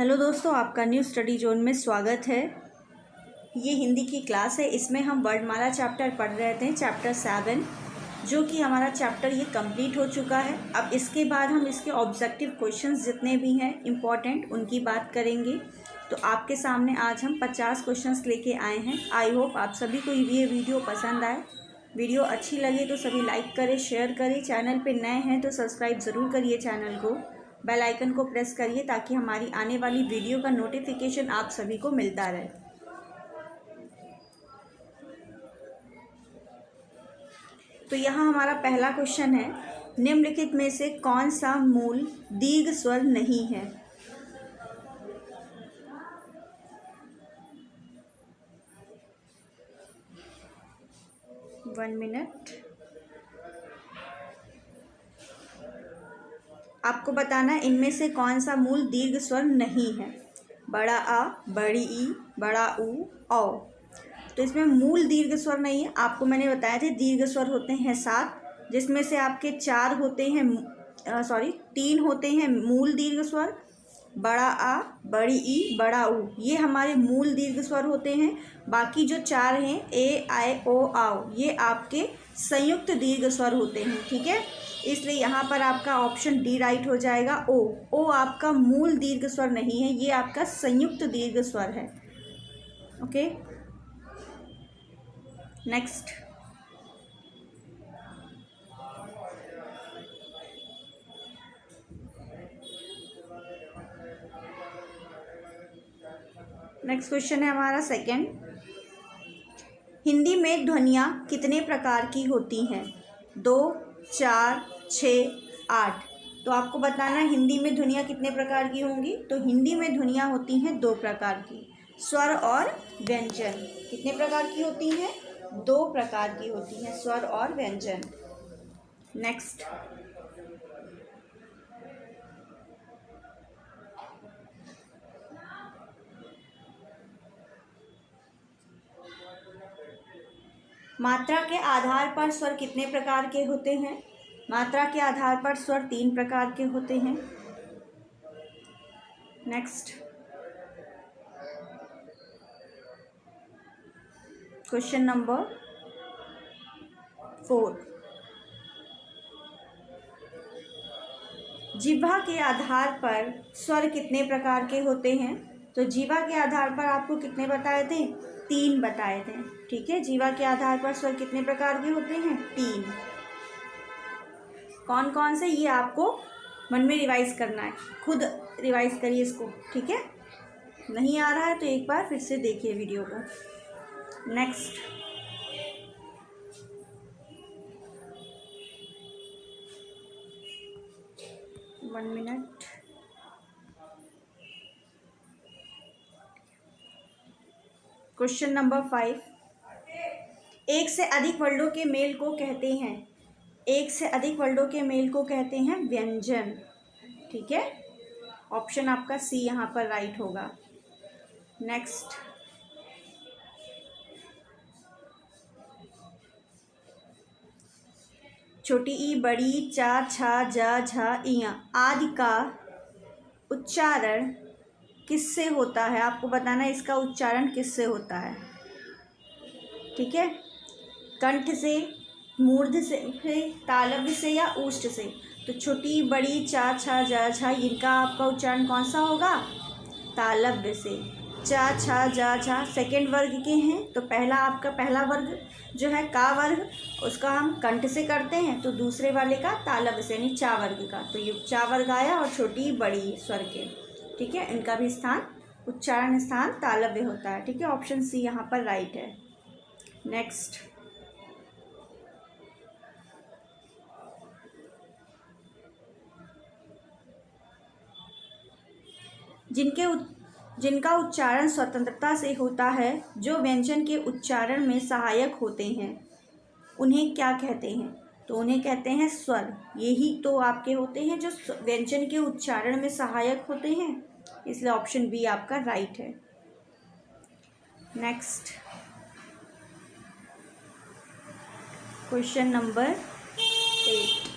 Hello दोस्तों, आपका new study zone में स्वागत है। ये हिंदी की क्लास है। इसमें हम वर्णमाला चैप्टर पढ़ रहे थे, चैप्टर 7, जो कि हमारा चैप्टर ये कंप्लीट हो चुका है। अब इसके बाद हम इसके ऑब्जेक्टिव क्वेश्चंस जितने भी हैं इम्पॉर्टेंट, उनकी बात करेंगे। तो आपके सामने आज हम 50 क्वेश्चंस लेके आए हैं। आई होप आप सभी को ये वीडियो पसंद आए। वीडियो अच्छी लगे तो सभी लाइक करें, शेयर करें। चैनल पे नए हैं तो सब्सक्राइब ज़रूर करिए चैनल को। बेल आइकन को प्रेस करिए ताकि हमारी आने वाली वीडियो का नोटिफिकेशन आप सभी को मिलता रहे। तो यहाँ हमारा पहला क्वेश्चन है, निम्नलिखित में से कौन सा मूल दीर्घ स्वर नहीं है? वन मिनट, आपको बताना है इनमें से कौन सा मूल दीर्घ स्वर नहीं है। बड़ा आ, बड़ी ई, बड़ा ऊ, औ। तो इसमें मूल दीर्घ स्वर नहीं है। आपको मैंने बताया थे दीर्घ स्वर होते हैं 7, जिसमें से आपके 4 होते हैं 3 होते हैं मूल दीर्घ स्वर। बड़ा आ, बड़ी ई, बड़ा ऊ, ये हमारे मूल दीर्घ स्वर होते हैं। बाकी जो 4 हैं ए, आई, ओ, आओ, ये आपके संयुक्त दीर्घ स्वर होते हैं। ठीक है, इसलिए यहाँ पर आपका ऑप्शन डी राइट हो जाएगा। ओ आपका मूल दीर्घ स्वर नहीं है, ये आपका संयुक्त दीर्घ स्वर है। ओके, नेक्स्ट क्वेश्चन है हमारा सेकंड। हिंदी में ध्वनियाँ कितने प्रकार की होती हैं? 2, 4, 6, 8। तो आपको बताना है हिंदी में ध्वनियाँ कितने प्रकार की होंगी। तो हिंदी में ध्वनियाँ होती हैं 2 प्रकार की, स्वर और व्यंजन। कितने प्रकार की होती हैं? 2 प्रकार की होती हैं, स्वर और व्यंजन। नेक्स्ट, मात्रा के आधार पर स्वर कितने प्रकार के होते हैं? मात्रा के आधार पर स्वर 3 प्रकार के होते हैं। Next, question number 4। जिह्वा के आधार पर स्वर कितने प्रकार के होते हैं? तो जिह्वा के आधार पर आपको कितने बताए थे? 3 बताए थे। ठीक है, जिह्वा के आधार पर स्वर कितने प्रकार के होते हैं? 3। कौन कौन से, ये आपको मन में रिवाइज करना है, खुद रिवाइज करिए इसको। ठीक है, नहीं आ रहा है तो एक बार फिर से देखिए वीडियो को। Next, one minute, question number 5। एक से अधिक वर्णों के मेल को कहते हैं, एक से अधिक वर्णों के मेल को कहते हैं व्यंजन। ठीक है, ऑप्शन आपका सी यहाँ पर राइट होगा। नेक्स्ट, छोटी ई, बड़ी चा, छा, जा, झा, इया आदि का उच्चारण किससे होता है? आपको बताना है इसका उच्चारण किससे होता है। ठीक है, कंठ से, मूर्ध से, तालव्य से या ऊष्ठ से? तो छोटी, बड़ी, चा, छा, जा, झा, इनका आपका उच्चारण कौन सा होगा? तालव्य से। चा, छा, जा, झा सेकेंड वर्ग के हैं, तो पहला वर्ग जो है का वर्ग, उसका हम कंठ से करते हैं, तो दूसरे वाले का तालव्य से, यानी चा वर्ग का। तो ये चा वर्ग आया, और छोटी बड़ी स्वर के। ठीक है, इनका भी स्थान, उच्चारण स्थान तालव्य होता है। ठीक है, ऑप्शन सी यहाँ पर राइट है। नेक्स्ट, जिनका उच्चारण स्वतंत्रता से होता है, जो व्यंजन के उच्चारण में सहायक होते हैं, उन्हें क्या कहते हैं? तो उन्हें कहते हैं स्वर। यही तो आपके होते हैं जो व्यंजन के उच्चारण में सहायक होते हैं, इसलिए ऑप्शन बी आपका राइट है। Next, question number 8।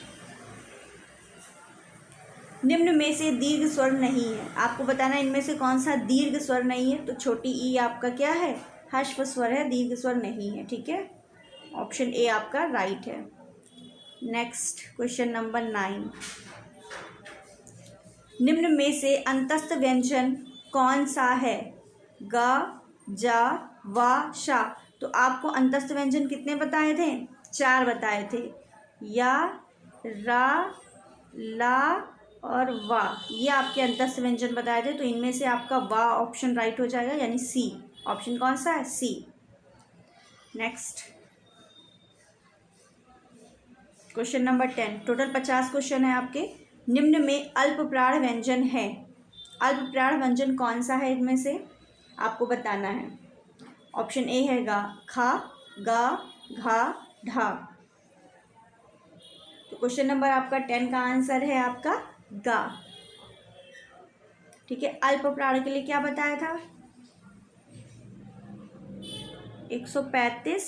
निम्न में से दीर्घ स्वर नहीं है, आपको बताना इनमें से कौन सा दीर्घ स्वर नहीं है। तो छोटी ई आपका क्या है, ह्रस्व स्वर है, दीर्घ स्वर नहीं है। ठीक है, ऑप्शन ए आपका राइट है। नेक्स्ट क्वेश्चन नंबर 9, निम्न में से अंतस्थ व्यंजन कौन सा है, ग, जा, वा, शा। तो आपको अंतस्थ व्यंजन कितने बताए थे, 4 बताए थे, या, रा, ला और वा, ये आपके अंतस्थ व्यंजन बताए थे। तो इनमें से आपका वा ऑप्शन राइट हो जाएगा, यानी सी। ऑप्शन कौन सा है, C. Next question number 10, total 50 question है आपके। निम्न में अल्प प्राण व्यंजन है, अल्प प्राण व्यंजन कौन सा है इनमें से, आपको बताना है। ऑप्शन ए है गा, खा, गा, घा, ढा। तो क्वेश्चन नंबर आपका 10 का आंसर है आपका गा। ठीक है, अल्प प्राण के लिए क्या बताया था, 135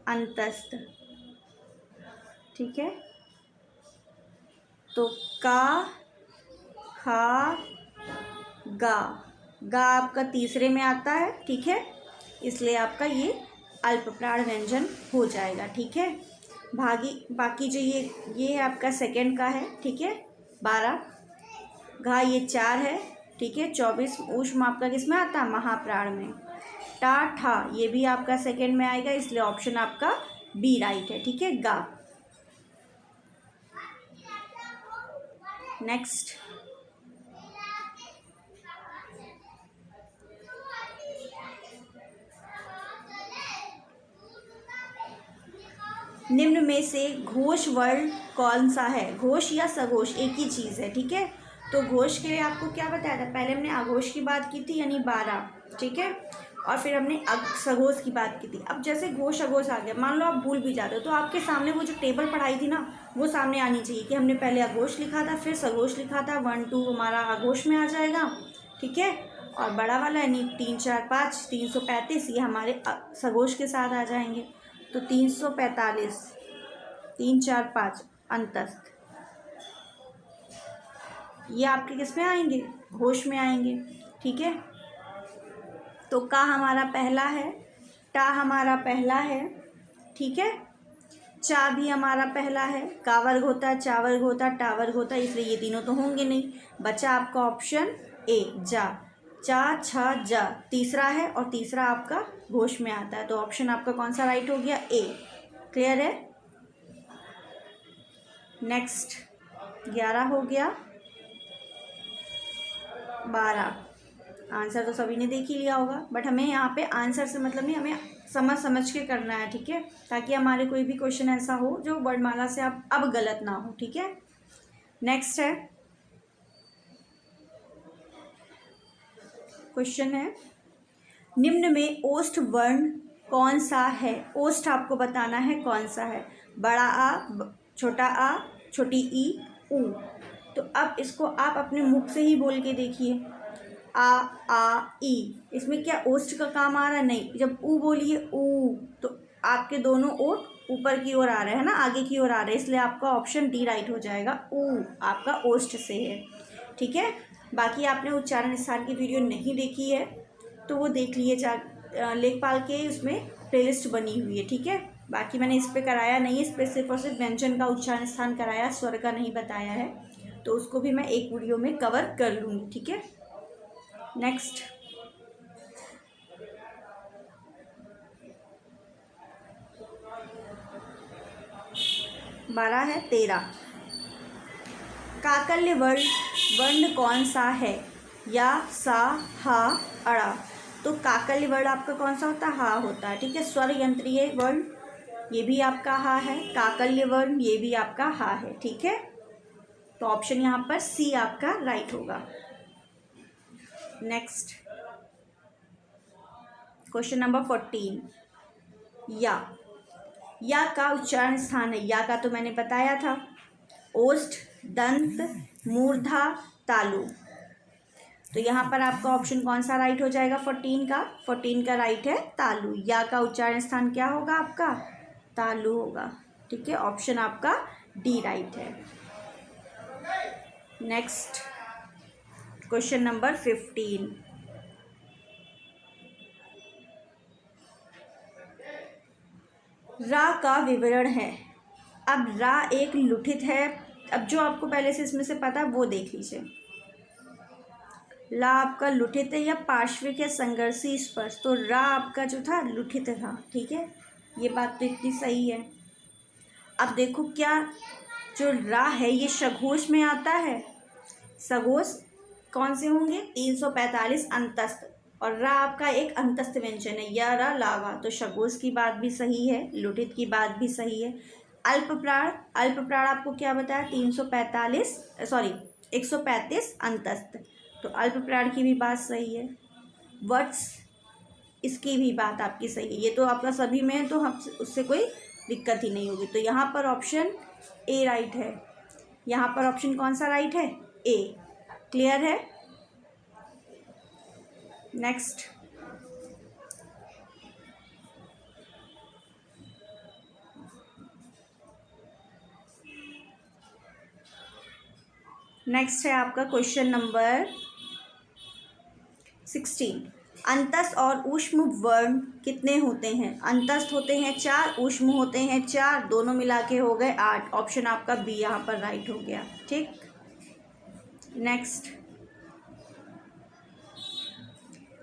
अंतस्थ। ठीक है, तो का, खा, गा, गा आपका तीसरे में आता है। ठीक है, इसलिए आपका ये अल्प प्राण व्यंजन हो जाएगा। ठीक है, बाकी जो ये है आपका सेकंड का है। ठीक है, 12, घा ये 4 है। ठीक है, 24 ऊष्म आपका किस में आता है, महाप्राण में। टा, ठा ये भी आपका सेकंड में आएगा, इसलिए ऑप्शन आपका बी राइट है। ठीक है, गा। नेक्स्ट निम्न में से घोष वर्ण कौन सा है, घोष या सघोष एक ही चीज़ है। ठीक है, तो घोष के लिए आपको क्या बताया था, पहले हमने आघोष की बात की थी यानी 12। ठीक है, और फिर हमने सघोष की बात की थी। अब जैसे घोष अघोष आ गया, मान लो आप भूल भी जाते हो, तो आपके सामने वो जो टेबल पढ़ाई थी ना, वो सामने आनी चाहिए कि हमने पहले अघोष लिखा था, फिर सघोष लिखा था। 1 2 हमारा आघोष में आ जाएगा। ठीक है, और बड़ा वाला यानी 3 4 5 335 ये हमारे सघोष के साथ आ जाएंगे। तो 345 3 4 5 अंतस्थ, ये आपके किस में आएंगे, घोष में आएंगे। ठीक है, तो का हमारा पहला है, टा हमारा पहला है। ठीक है, चा भी हमारा पहला है, का वर्ग होता है, चा वर्ग होता है, टा वर्ग होता है, इसलिए ये तीनों तो होंगे नहीं। बचा आपका ऑप्शन ए, जा। चा, छ, जा तीसरा है, और तीसरा आपका घोष में आता है। तो ऑप्शन आपका कौन सा राइट हो गया, ए। क्लियर है। नेक्स्ट 11 हो गया, 12 आंसर तो सभी ने देख ही लिया होगा, बट हमें यहाँ पे आंसर से मतलब नहीं, हमें समझ के करना है। ठीक है, ताकि हमारे कोई भी क्वेश्चन ऐसा हो जो वर्णमाला से आप अब गलत ना हो। ठीक है, नेक्स्ट है क्वेश्चन है, निम्न में ओष्ठ वर्ण कौन सा है, ओष्ठ आपको बताना है कौन सा है, बड़ा आ, छोटा आ, छोटी ई, ऊ। तो अब इसको आप अपने मुख से ही बोल के देखिए, आ ई, इसमें क्या ओष्ठ का काम आ रहा है, नहीं। जब ऊ बोलिए ऊ, तो आपके दोनों ओठ ऊपर की ओर आ रहे हैं ना, आगे की ओर आ रहे हैं, इसलिए आपका ऑप्शन डी राइट हो जाएगा, ऊ आपका ओष्ठ से है। ठीक है, बाकी आपने उच्चारण स्थान की वीडियो नहीं देखी है तो वो देख लिए, लेखपाल के उसमें प्लेलिस्ट बनी हुई है। ठीक है, बाकी मैंने इस पर कराया नहीं है, इस पर सिर्फ और सिर्फ व्यंजन का उच्चारण स्थान कराया, स्वर का नहीं बताया है, तो उसको भी मैं एक वीडियो में कवर कर लूँगी। ठीक है, नेक्स्ट 12 है, 13 काकल्य वर्ण कौन सा है, या, सा, हा, अड़ा। तो काकल्य वर्ण आपका कौन सा होता है, हा होता है। ठीक है, स्वर यंत्रीय वर्ण ये भी आपका हा है, काकल्य वर्ण ये भी आपका हा है। ठीक है, तो ऑप्शन यहाँ पर सी आपका राइट होगा। नेक्स्ट क्वेश्चन नंबर 14, या का उच्चारण स्थान है, या का तो मैंने बताया था, ओष्ठ, दंत, मूर्धा, तालु। तो यहाँ पर आपका ऑप्शन कौन सा राइट हो जाएगा, 14 का राइट है तालु। या का उच्चारण स्थान क्या होगा आपका, तालु होगा। ठीक है, ऑप्शन आपका डी राइट है। Next question number 15। रा का विवरण है। अब रा एक लुठित है। अब जो आपको पहले से इसमें से पता है वो देख लीजिए। ला आपका लुठित है या पार्श्विक या संघर्षी स्पर्श, तो रा आपका जो था लुठित था। ठीक है, ये बात तो इतनी सही है। अब देखो क्या जो रा है ये सघोष में आता है। सघोष कौन से होंगे? 345 अंतस्थ, और रा आपका एक अंतस्थ व्यंजन है, या रा लावा, तो सघोष की बात भी सही है, लुठित की बात भी सही है। अल्प प्राण आपको क्या बताया? 345 सॉरी 135 अंतस्थ, तो अल्प प्राण की भी बात सही है। वत्स, इसकी भी बात आपकी सही है। ये तो आपका सभी में है, तो हम उससे कोई दिक्कत ही नहीं होगी। तो यहाँ पर ऑप्शन ए राइट है। यहाँ पर ऑप्शन कौन सा राइट है? ए। क्लियर है? नेक्स्ट नेक्स्ट है आपका क्वेश्चन नंबर 16। अंतस्थ और ऊष्म वर्ण कितने होते हैं? अंतस्थ होते हैं 4, ऊष्म होते हैं 4, दोनों मिला के हो गए 8। ऑप्शन आपका बी यहाँ पर राइट हो गया। ठीक, नेक्स्ट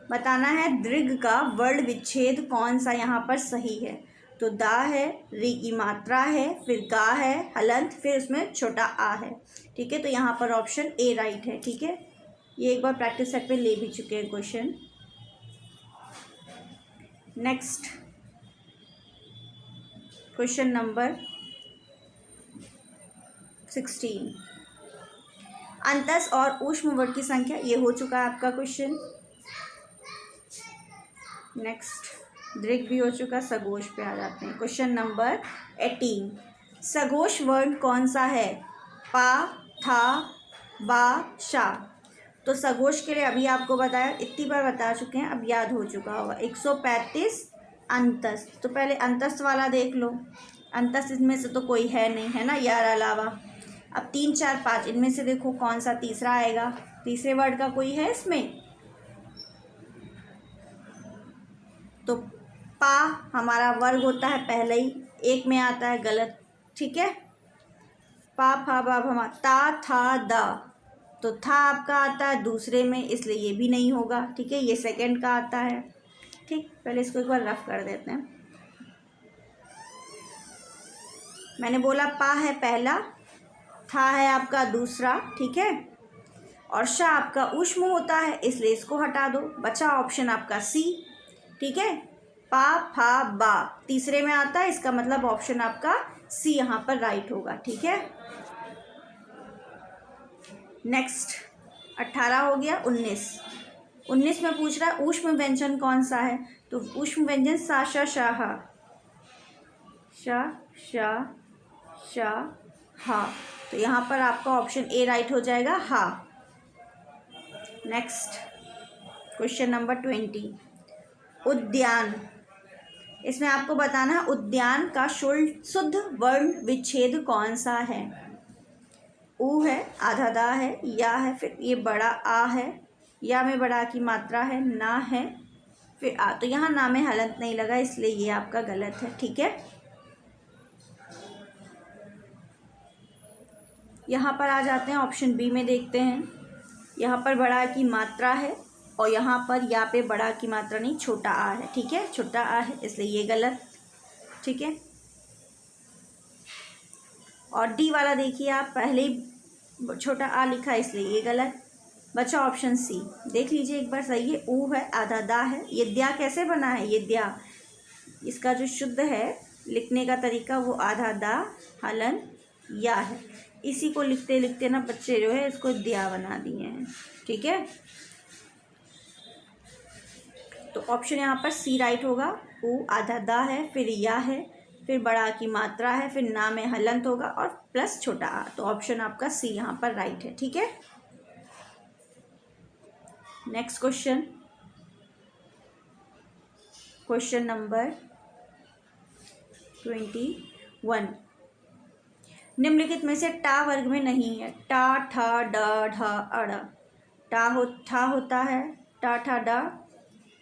बताना है दीर्घ का वर्ण विच्छेद कौन सा यहाँ पर सही है। तो दा है, री की मात्रा है, फिर गा है, हलंत, फिर उसमें छोटा आ है। ठीक है, तो यहाँ पर ऑप्शन ए राइट है। ठीक है, ये एक बार प्रैक्टिस सेट पे ले भी चुके हैं क्वेश्चन। Next question number 16। अंतस्थ और ऊष्म वर्ण की संख्या, ये हो चुका है आपका क्वेश्चन। नेक्स्ट दीर्घ भी हो चुका, सघोष पे आ जाते हैं। Question number 18। सघोष वर्ण कौन सा है? पा, था, बा, शा। तो सघोष के लिए अभी आपको बताया, इतनी बार बता चुके हैं, अब याद हो चुका होगा। 135 अंतस्थ, तो पहले अंतस्थ वाला देख लो। अंतस्थ इनमें से तो कोई है नहीं, है ना, यार अलावा। अब 3, 4, 5 इनमें से देखो कौन सा तीसरा आएगा। तीसरे वर्ड का कोई है इसमें? तो पा हमारा वर्ग होता है पहले ही, एक में आता है, गलत। ठीक है, पा फा बा भमा, ता था दा, तो था आपका आता है दूसरे में, इसलिए ये भी नहीं होगा। ठीक है, ये सेकंड का आता है। ठीक, पहले इसको एक बार रफ कर देते हैं। मैंने बोला पा है पहला, था है आपका दूसरा, ठीक है, और शा आपका ऊष्म होता है, इसलिए इसको हटा दो, बचा ऑप्शन आपका सी। ठीक है, पा फा बा तीसरे में आता है, इसका मतलब ऑप्शन आपका सी यहाँ पर राइट होगा। ठीक है, नेक्स्ट 18 हो गया। 19 में पूछ रहा है ऊष्म व्यंजन कौन सा है। तो ऊष्म व्यंजन सा श शाह, शा शा शा हा, तो यहाँ पर आपका ऑप्शन ए राइट हो जाएगा, हा। Next question number 20। उद्यान, इसमें आपको बताना है उद्यान का शुद्ध वर्ण विच्छेद कौन सा है। ऊ है, आधा दा है, या है, फिर ये बड़ा आ है, या में बड़ा की मात्रा है, ना है, फिर आ। तो यहाँ ना में हलंत नहीं लगा, इसलिए ये आपका गलत है। ठीक है, यहाँ पर आ जाते हैं, ऑप्शन बी में देखते हैं। यहाँ पर बड़ा की मात्रा है, और यहाँ पर या पे बड़ा की मात्रा नहीं, छोटा आ है। ठीक है, छोटा आ है, इसलिए ये गलत। ठीक है, और डी वाला देखिए आप, पहले ही छोटा आ लिखा है, इसलिए ये गलत। बचा ऑप्शन सी, देख लीजिए एक बार, सही है। ऊ है, आधा दा है, ये द्या कैसे बना है? ये द्या, इसका जो शुद्ध है लिखने का तरीका वो आधा दा हलन या है। इसी को लिखते लिखते ना बच्चे जो है इसको द्या बना दिए हैं। ठीक है, तो ऑप्शन यहाँ पर सी राइट होगा। ऊ आधा दा है, फिर या है, फिर बड़ा की मात्रा है, फिर ना में हलंत होगा, और प्लस छोटा आ, तो ऑप्शन आपका सी यहाँ पर राइट है। ठीक है, नेक्स्ट क्वेश्चन नंबर 21। निम्नलिखित में से टा वर्ग में नहीं है। टा, ठा, ड, ढ, अड़। ठा होता है, टा, ठा, ड,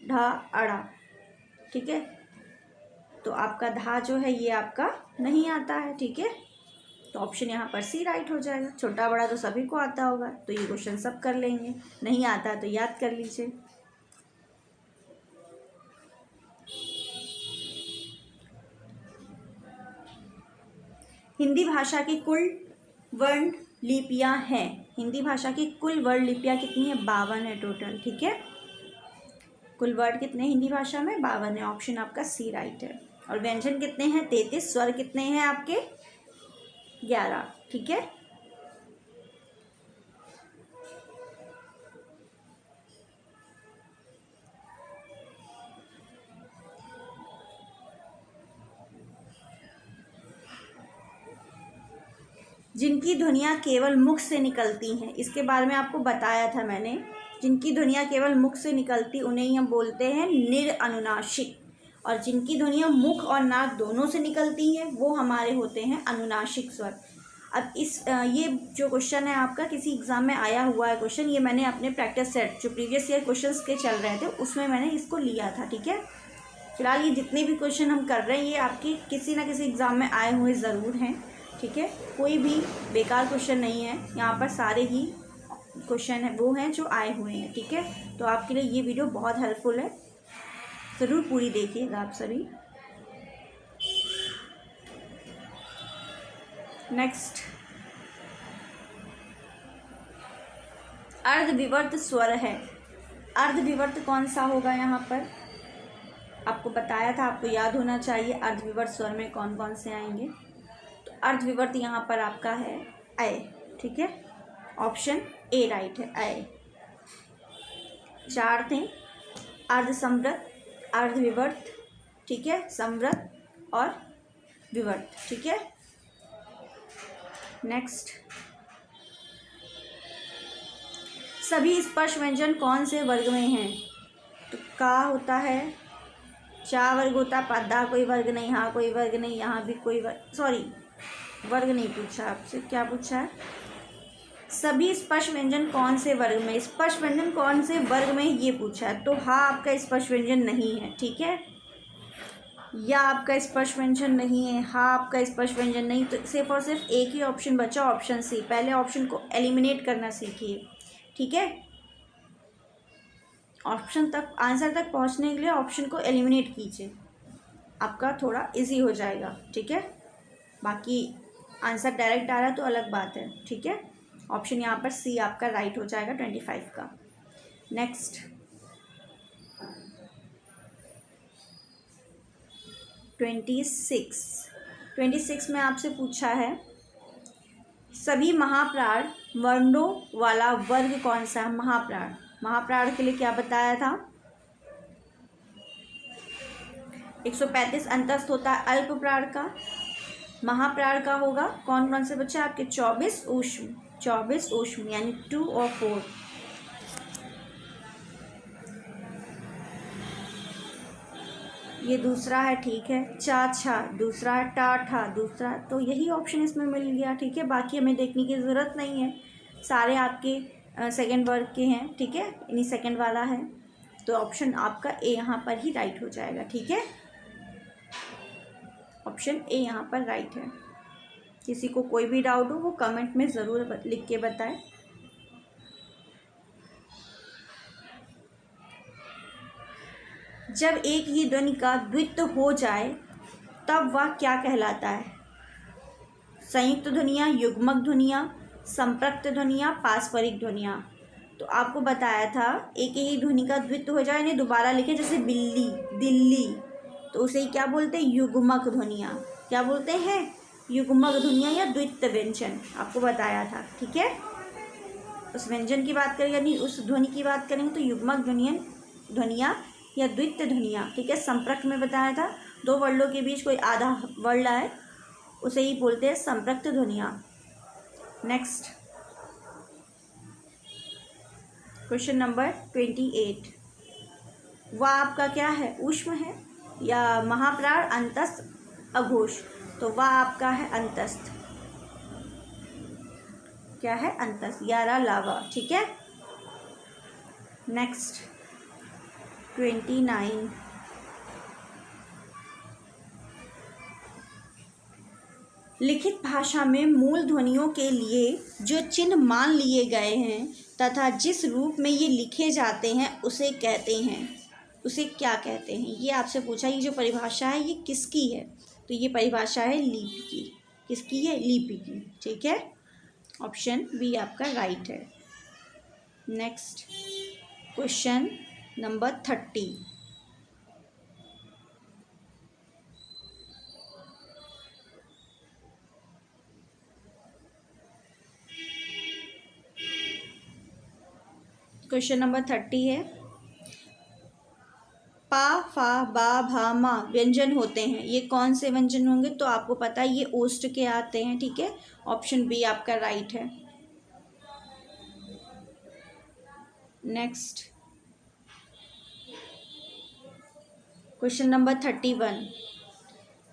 ढ, अड़ा। ठीक है, तो आपका धा जो है ये आपका नहीं आता है। ठीक है, तो ऑप्शन यहाँ पर सी राइट हो जाएगा। छोटा बड़ा तो सभी को आता होगा, तो ये क्वेश्चन सब कर लेंगे। नहीं आता तो याद कर लीजिए। हिंदी भाषा की कुल वर्ण लिपियां हैं। हिंदी भाषा की कुल वर्ण लिपियां कितनी है? 52 है टोटल। ठीक है, कुल वर्ण कितने हिंदी भाषा में? 52 है। ऑप्शन आपका सी राइट है। और व्यंजन कितने हैं? 33। स्वर कितने हैं आपके? 11। ठीक है, जिनकी ध्वनियाँ केवल मुख से निकलती हैं, इसके बारे में आपको बताया था मैंने। जिनकी ध्वनियाँ केवल मुख से निकलती उन्हें ही हम बोलते हैं निरअनुनासिक, और जिनकी ध्वनियाँ मुख और नाक दोनों से निकलती हैं वो हमारे होते हैं अनुनासिक स्वर। अब ये जो क्वेश्चन है आपका किसी एग्ज़ाम में आया हुआ है क्वेश्चन, ये मैंने अपने प्रैक्टिस सेट जो प्रीवियस ईयर क्वेश्चंस के चल रहे थे उसमें मैंने इसको लिया था। ठीक है, फिलहाल ये जितने भी क्वेश्चन हम कर रहे हैं ये आपके किसी ना किसी एग्ज़ाम में आए हुए ज़रूर हैं। ठीक है, कोई भी बेकार क्वेश्चन नहीं है, यहाँ पर सारे ही क्वेश्चन है वो हैं जो आए हुए हैं। ठीक है, तो आपके लिए ये वीडियो बहुत हेल्पफुल है, ज़रूर पूरी देखिएगा आप सभी। नेक्स्ट, अर्धविवर्त स्वर है। अर्धविवर्त कौन सा होगा? यहाँ पर आपको बताया था, आपको याद होना चाहिए अर्धविवर्त स्वर में कौन कौन से आएंगे। तो अर्धविवर्त यहाँ पर आपका है अय। ठीक है, ऑप्शन ए राइट है, अय। 4 थे, अर्ध संवृत, अर्धविवर्त, ठीक है, संवृत और विवर्त। ठीक है, नेक्स्ट, सभी स्पर्श व्यंजन कौन से वर्ग में हैं? तो का होता है, चा वर्ग होता, पद्धा कोई वर्ग नहीं, हाँ कोई वर्ग नहीं, यहाँ भी कोई वर्ग नहीं पूछा आपसे, क्या पूछा है? सभी स्पर्श व्यंजन कौन से वर्ग में, स्पर्श व्यंजन कौन से वर्ग में ये पूछा है। तो हाँ आपका स्पर्श व्यंजन नहीं है। ठीक है, या आपका स्पर्श व्यंजन नहीं है, हाँ आपका स्पर्श व्यंजन नहीं, तो सिर्फ और सिर्फ एक ही ऑप्शन बचा, ऑप्शन सी। पहले ऑप्शन को एलिमिनेट करना सीखिए। ठीक है, ऑप्शन तक, आंसर तक पहुंचने के लिए ऑप्शन को एलिमिनेट कीजिए, आपका थोड़ा इजी हो जाएगा। ठीक है, बाकी आंसर डायरेक्ट आ रहा है तो अलग बात है। ठीक है, ऑप्शन यहाँ पर सी आपका राइट हो जाएगा 25 का। नेक्स्ट, 26 में आपसे पूछा है सभी महाप्राण वर्णों वाला वर्ग कौन सा है? महाप्राण, महाप्राण के लिए क्या बताया था? 135 अंतस्थ होता है अल्प प्राण का, महाप्राण का होगा कौन कौन से बच्चे आपके? 24 ऊष्म, 24 ऊष्म यानी 2 और 4। ये दूसरा है। ठीक है, चा छा दूसरा है, टा ठा दूसरा, तो यही ऑप्शन इसमें मिल गया। ठीक है, बाकी हमें देखने की ज़रूरत नहीं है, सारे आपके सेकंड वर्ग के हैं। ठीक है, इन्हीं सेकंड वाला है, तो ऑप्शन आपका ए यहाँ पर ही राइट हो जाएगा। ठीक है, ऑप्शन ए यहाँ पर राइट है। किसी को कोई भी डाउट हो वो कमेंट में ज़रूर लिख के बताएं। जब एक ही ध्वनि का द्वित्व हो जाए तब वह क्या कहलाता है? संयुक्त ध्वनियाँ, युग्मक ध्वनियाँ, संपृक्त ध्वनियाँ, पारस्परिक ध्वनियाँ। तो आपको बताया था एक ही ध्वनि का द्वित्व हो जाए, इन्हें दोबारा लिखे, जैसे बिल्ली, दिल्ली, तो उसे क्या बोलते हैं? युग्मक ध्वनियाँ। क्या बोलते हैं? युग्मक ध्वनियाँ या द्वित्व व्यंजन, आपको बताया था। ठीक है, उस व्यंजन की बात करें यानी उस ध्वनि की बात करेंगे तो युग्मक ध्वनियाँ या द्वित्व ध्वनियाँ। ठीक है, संपर्क में बताया था, दो वर्णों के बीच कोई आधा वर्ण आए उसे ही बोलते हैं संपृक्त ध्वनियाँ। नेक्स्ट, क्वेश्चन नंबर 28, वह आपका क्या है? ऊष्म है या महाप्राण, अंतस्थ, अघोष? तो वह आपका है अंतस्थ। क्या है? अंतस, 11 लावा। ठीक है। नेक्स्ट 29, लिखित भाषा में मूल ध्वनियों के लिए जो चिन्ह मान लिए गए हैं तथा जिस रूप में ये लिखे जाते हैं उसे कहते हैं, उसे क्या कहते हैं? ये आपसे पूछा। ये जो परिभाषा है ये किसकी है? तो ये परिभाषा है लिपि की। किसकी है? लिपि की। ठीक है। ऑप्शन बी आपका राइट है। Next question number 30, question number 30 है, पा, फा, बा, भा, मा व्यंजन होते हैं, ये कौन से व्यंजन होंगे? तो आपको पता है ये ओष्ठ के आते हैं। ठीक है। ऑप्शन बी आपका राइट है। नेक्स्ट क्वेश्चन नंबर 31,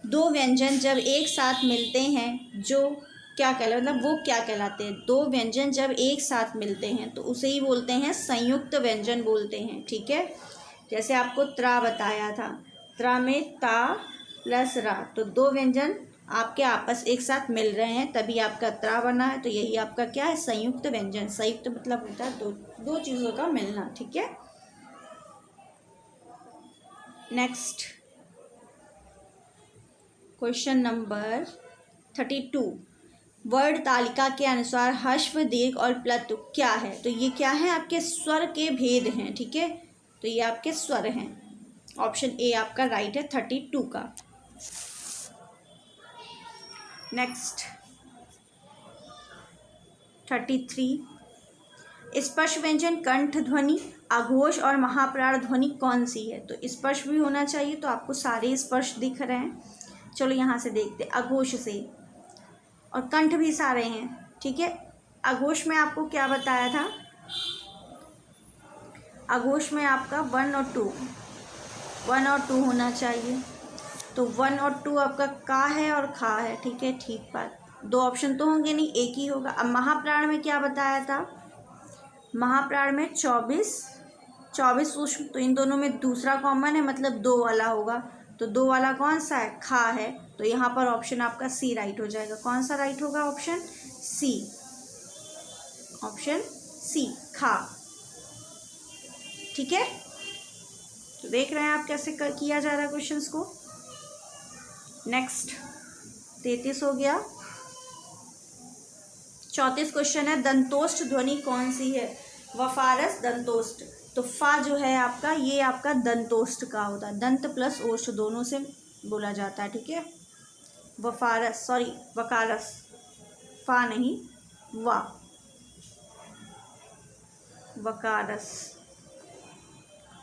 दो व्यंजन जब एक साथ मिलते हैं जो क्या कहलाते, मतलब वो क्या कहलाते हैं? दो व्यंजन जब एक साथ मिलते हैं तो उसे ही बोलते हैं संयुक्त व्यंजन बोलते हैं। ठीक है। जैसे आपको त्रा बताया था, त्रा में ता प्लस रा, तो दो व्यंजन आपके आपस एक साथ मिल रहे हैं तभी आपका त्रा बना है। तो यही आपका क्या है? संयुक्त व्यंजन। संयुक्त मतलब होता है दो चीज़ों का मिलना। ठीक है। नेक्स्ट क्वेश्चन नंबर 32, वर्ड तालिका के अनुसार ह्रस्व, दीर्घ और प्लुत क्या है? तो ये क्या है? आपके स्वर के भेद हैं। ठीक है। तो ये आपके स्वर हैं। ऑप्शन ए आपका राइट है 32 का। नेक्स्ट 33, स्पर्श व्यंजन कंठ ध्वनि, आघोष और महाप्राण ध्वनि कौन सी है? तो स्पर्श भी होना चाहिए, तो आपको सारे स्पर्श दिख रहे हैं। चलो यहाँ से देखते, आघोष से, और कंठ भी सारे हैं। ठीक है। आघोष में आपको क्या बताया था? आघोष में आपका 1 और 2, 1 और 2 होना चाहिए। तो 1 और 2 आपका का है और खा है। ठीक है। ठीक बात, दो ऑप्शन तो होंगे नहीं, एक ही होगा। अब महाप्राण में क्या बताया था? महाप्राण में 24 सूक्ष्म, तो इन दोनों में दूसरा कॉमन है, मतलब 2 वाला होगा। तो 2 वाला कौन सा है? खा है। तो यहाँ पर ऑप्शन आपका सी राइट हो जाएगा। कौन सा राइट होगा? Option C. ऑप्शन सी, खा। ठीक है। तो देख रहे हैं आप कैसे किया जा रहा है क्वेश्चंस को। नेक्स्ट 33 हो गया। 34 क्वेश्चन है, दंतोष्ठ ध्वनि कौन सी है? वफारस, दंतोष्ठ। तो फा जो है आपका, ये आपका दंतोष्ठ का होता है। दंत प्लस ओष्ठ दोनों से बोला जाता है। ठीक है। वफारस, सॉरी वकारस, फा नहीं, वा, वकारस।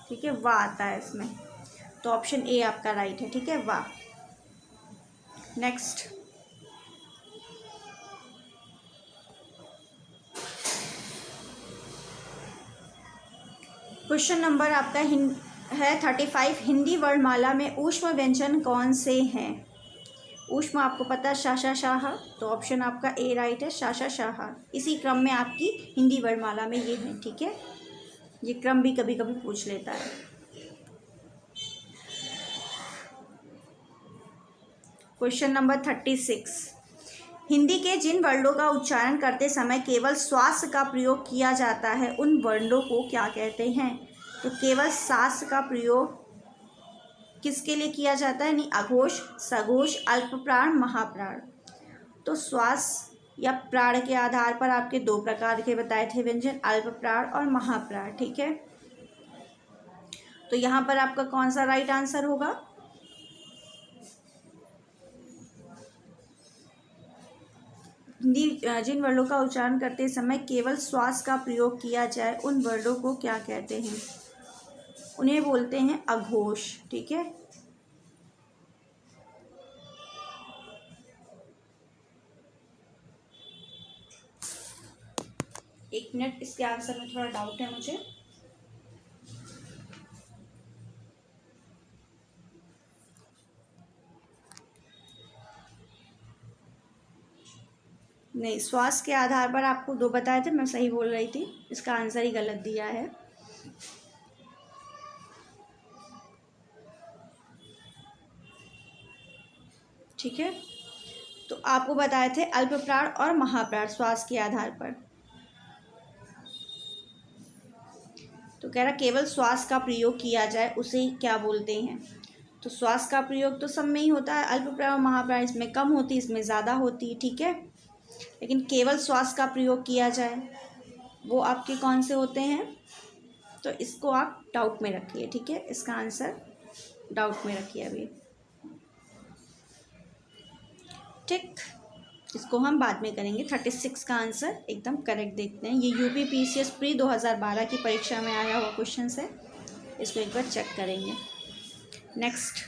ठीक है। वा आता है इसमें, तो ऑप्शन ए आपका राइट है। ठीक है। वा। नेक्स्ट क्वेश्चन नंबर आपका है 35, हिंदी वर्णमाला में ऊष्म व्यंजन कौन से हैं? ऊष्म आपको पता है शाशा शाह, तो ऑप्शन आपका ए राइट है, शाशा शाह। इसी क्रम में आपकी हिंदी वर्णमाला में ये है। ठीक है। ये क्रम भी कभी कभी पूछ लेता है। क्वेश्चन नंबर 36, हिंदी के जिन वर्णों का उच्चारण करते समय केवल श्वास का प्रयोग किया जाता है उन वर्णों को क्या कहते हैं? तो केवल श्वास का प्रयोग किसके लिए किया जाता है? नहीं, अघोष, सघोष, अल्प प्राण, महाप्राण। तो श्वास या प्राण के आधार पर आपके दो प्रकार के बताए थे व्यंजन, अल्प प्राण और महाप्राण। ठीक है। तो यहाँ पर आपका कौन सा राइट आंसर होगा? हिंदी जिन वर्णों का उच्चारण करते समय केवल श्वास का प्रयोग किया जाए उन वर्णों को क्या कहते हैं? उन्हें बोलते हैं अघोष। ठीक है। एक मिनट, इसके आंसर में थोड़ा डाउट है मुझे। नहीं, श्वास के आधार पर आपको 2 बताए थे, मैं सही बोल रही थी, इसका आंसर ही गलत दिया है। ठीक है, तो आपको बताए थे अल्प प्राण और महाप्राण श्वास के आधार पर। तो कह रहा केवल श्वास का प्रयोग किया जाए उसे क्या बोलते हैं। तो श्वास का प्रयोग तो सब में ही होता है, अल्प प्राण और महाप्राण इसमें कम होती, इसमें ज़्यादा होती। ठीक है, लेकिन केवल श्वास का प्रयोग किया जाए वो आपके कौन से होते हैं, तो इसको आप डाउट में रखिए। ठीक है, इसका आंसर डाउट में रखिए अभी। ठीक, इसको हम बाद में करेंगे। 36 का आंसर एकदम करेक्ट देखते हैं। ये यूपी पीसीएस प्री 2012 की परीक्षा में आया हुआ क्वेश्चन है, इसको एक बार चेक करेंगे। नेक्स्ट,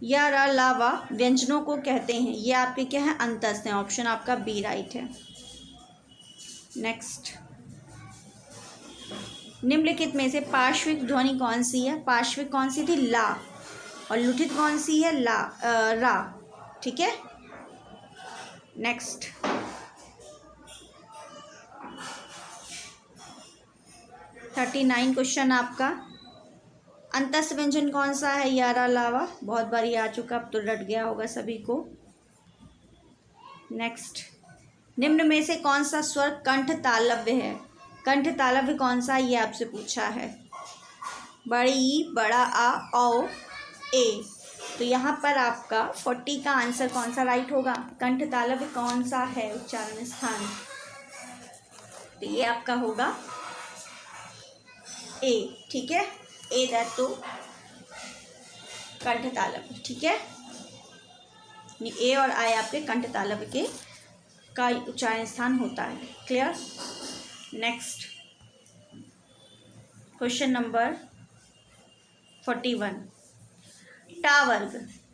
या लावा व्यंजनों को कहते हैं, ये आपके क्या है, अंतस्थ हैं। ऑप्शन आपका बी राइट है। नेक्स्ट, निम्नलिखित में से पार्श्विक ध्वनि कौन सी है। पार्श्विक कौन सी थी, ला, और लुठित कौन सी है, ला, रा। ठीक है, नेक्स्ट, थर्टी 39 क्वेश्चन आपका, अंतस्थ व्यंजन कौन सा है, यारा लावा, बहुत बारी आ चुका, अब तो रट गया होगा सभी को। नेक्स्ट, निम्न में से कौन सा स्वर कंठ तालव्य है। कंठ तालव्य कौन सा, ये आपसे पूछा है। बड़ी, बड़ा आ, औ, ए। तो यहाँ पर आपका 40 का आंसर कौन सा राइट होगा, कंठ तालव्य कौन सा है उच्चारण स्थान, तो ये आपका होगा ए। ठीक है, ए दैट तो कंठ तालव्य। ठीक है, ए और आई आपके कंठ तालव्य के का उच्चारण स्थान होता है। क्लियर। नेक्स्ट, क्वेश्चन नंबर 41, टा वर्ग।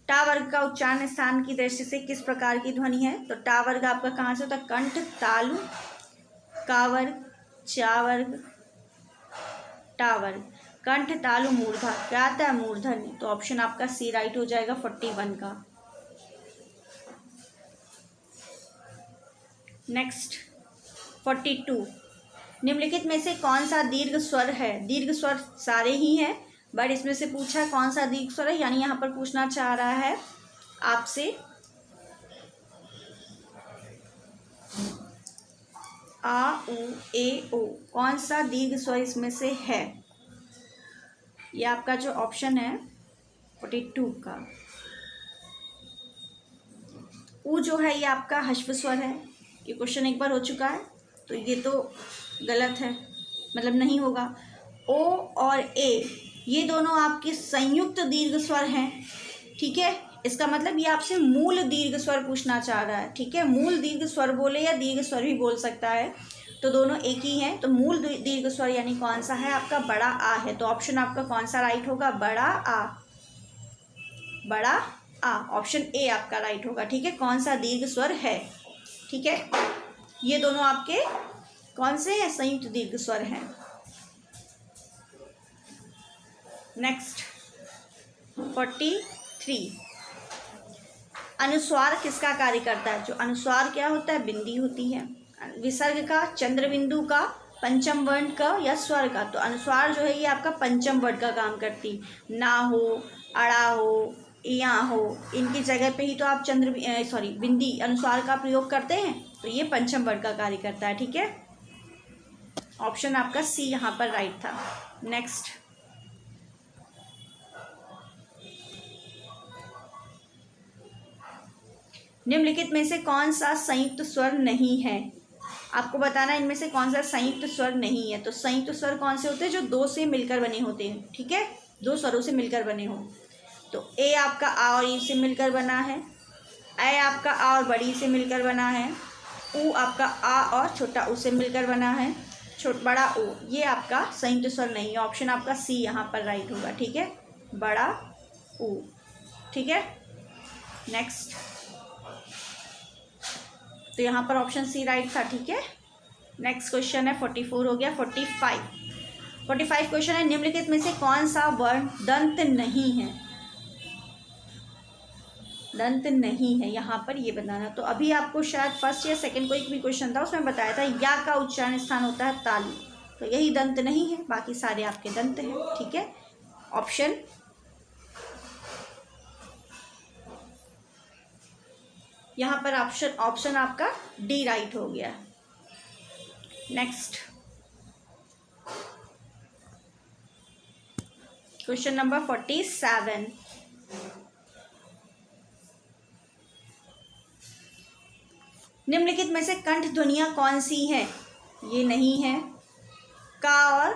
टा वर्ग का उच्चारण स्थान की दृष्टि से किस प्रकार की ध्वनि है। तो टा वर्ग आपका कहाँ से होता है, कंठ तालु, का वर्ग, चा वर्ग, टा वर्ग, कंठ तालु मूर्धा, क्या आता है, मूर्धन्य। तो ऑप्शन आपका सी राइट हो जाएगा 41 का। नेक्स्ट, 42, निम्नलिखित में से कौन सा दीर्घ स्वर है। दीर्घ स्वर सारे ही हैं, बट इसमें से पूछा कौन सा दीर्घ स्वर है, यानी यहाँ पर पूछना चाह रहा है आपसे आ, उ, ए, ओ, कौन सा दीर्घ स्वर इसमें से है। ये आपका जो ऑप्शन है 42 का, उ जो है ये आपका ह्रस्व स्वर है। ये क्वेश्चन एक बार हो चुका है, तो ये तो गलत है, मतलब नहीं होगा। ओ और ए ये दोनों आपके संयुक्त दीर्घ स्वर हैं। ठीक है, इसका मतलब ये आपसे मूल दीर्घ स्वर पूछना चाह रहा है। ठीक है, मूल दीर्घ स्वर बोले या दीर्घ स्वर भी बोल सकता है, तो दोनों एक ही हैं। तो मूल दीर्घ स्वर यानी कौन सा है आपका, बड़ा आ है। तो ऑप्शन आपका कौन सा राइट होगा, बड़ा आ, बड़ा आ, ऑप्शन ए आपका राइट होगा। ठीक है, कौन सा दीर्घ स्वर है। ठीक है, ये दोनों आपके कौन से हैं, संयुक्त दीर्घ स्वर हैं। नेक्स्ट, 43, अनुस्वार किसका कार्य करता है। जो अनुस्वार क्या होता है, बिंदी होती है। विसर्ग का, चंद्र बिंदु का, पंचम वर्ण का या स्वर का। तो अनुस्वार जो है ये आपका पंचम वर्ण का काम करती, ना हो, अड़ा हो, या हो, इनकी जगह पे ही तो आप बिंदी अनुस्वार का प्रयोग करते हैं, तो ये पंचम वर्ण का कार्य करता है। ठीक है, ऑप्शन आपका सी यहाँ पर राइट था। नेक्स्ट, निम्नलिखित में से कौन सा संयुक्त स्वर नहीं है। आपको बताना इनमें से कौन सा संयुक्त स्वर नहीं है। तो संयुक्त स्वर कौन से होते हैं, जो दो से मिलकर बने होते हैं। ठीक है, दो स्वरों से मिलकर बने हो। तो ए आपका आ और ई से मिलकर बना है, ए आपका आ और बड़ी से मिलकर बना है, उ आपका आ और छोटा उ से मिलकर बना है, बड़ा ओ, ये आपका संयुक्त स्वर नहीं है। ऑप्शन आपका सी यहाँ पर राइट होगा। ठीक है, बड़ा उ। ठीक है, नेक्स्ट, तो यहाँ पर ऑप्शन सी राइट था। ठीक है, नेक्स्ट क्वेश्चन है 44 हो गया। 45 क्वेश्चन है, निम्नलिखित में से कौन सा वर्ण दंत नहीं है। दंत नहीं है यहाँ पर, ये बताना। तो अभी आपको शायद फर्स्ट या सेकंड कोई भी क्वेश्चन था, उसमें बताया था या का उच्चारण स्थान होता है तालु, तो यही दंत नहीं है, बाकी सारे आपके दंत हैं। ठीक है, ऑप्शन यहाँ पर ऑप्शन आपका डी राइट हो गया। Next question number 47। निम्नलिखित में से कंठ ध्वनियाँ कौन सी हैं? ये नहीं है, का और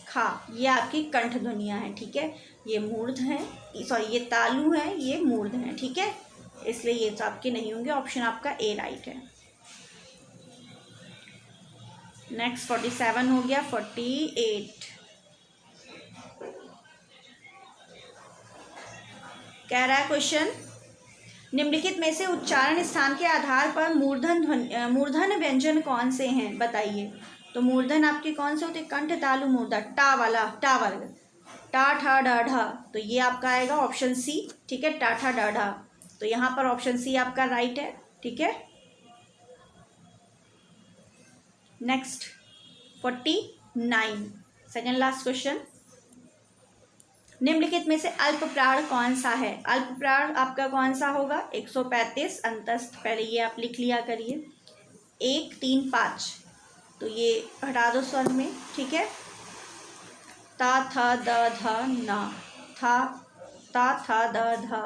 खा, ये आपकी कंठ ध्वनियाँ हैं। ठीक है, ये मूर्ध हैं, सॉरी ये तालु हैं, ये मूर्ध हैं। ठीक है, इसलिए ये तो आपके नहीं होंगे, ऑप्शन आपका ए राइट है। नेक्स्ट 47 हो गया। 48 कह रहा है क्वेश्चन, निम्नलिखित में से उच्चारण स्थान के आधार पर मूर्धन व्यंजन कौन से हैं? बताइए। तो मूर्धन आपके कौन से होते हैं? कंठ, तालु, मूर्धा। टा वाला, टा वर्ग, टा ठा डा ढा, तो ये आपका आएगा ऑप्शन सी। ठीक है, टा ठा डा ढा, तो यहाँ पर ऑप्शन सी आपका राइट है। ठीक है, नेक्स्ट 49 सेकेंड लास्ट क्वेश्चन। निम्नलिखित में से अल्प प्राण कौन सा है? अल्प प्राण आपका कौन सा होगा? 135 अंतस्थ, पहले ये आप लिख लिया करिए, 1 3 5, तो ये हटा दो स्वर में। ठीक है, ता था द ध ना, था ता था द ध,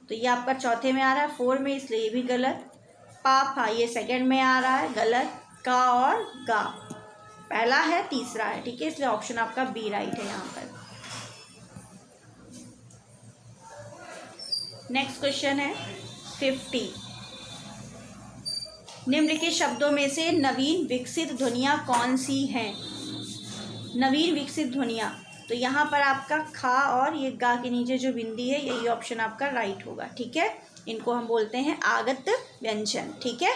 तो ये आपका चौथे में आ रहा है, 4 में, इसलिए ये भी गलत। पा फा ये सेकंड में आ रहा है, गलत। का और गा पहला है, तीसरा है। ठीक है, इसलिए ऑप्शन आपका बी राइट है यहाँ पर। नेक्स्ट क्वेश्चन है 50। निम्नलिखित शब्दों में से नवीन विकसित ध्वनियाँ कौन सी हैं? नवीन विकसित ध्वनियाँ, तो यहाँ पर आपका खा और ये गा के नीचे जो बिंदी है, यही ऑप्शन आपका राइट होगा। ठीक है, इनको हम बोलते हैं आगत व्यंजन। ठीक है,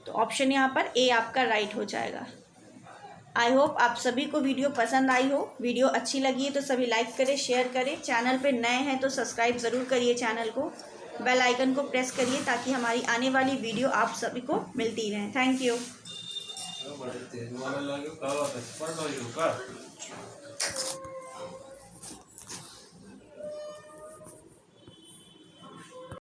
तो ऑप्शन यहाँ पर ए आपका राइट हो जाएगा। आई होप आप सभी को वीडियो पसंद आई हो। वीडियो अच्छी लगी है तो सभी लाइक करें, शेयर करें। चैनल पे नए हैं तो सब्सक्राइब ज़रूर करिए चैनल को, बेल आइकन को प्रेस करिए ताकि हमारी आने वाली वीडियो आप सभी को मिलती रहे। Thank you.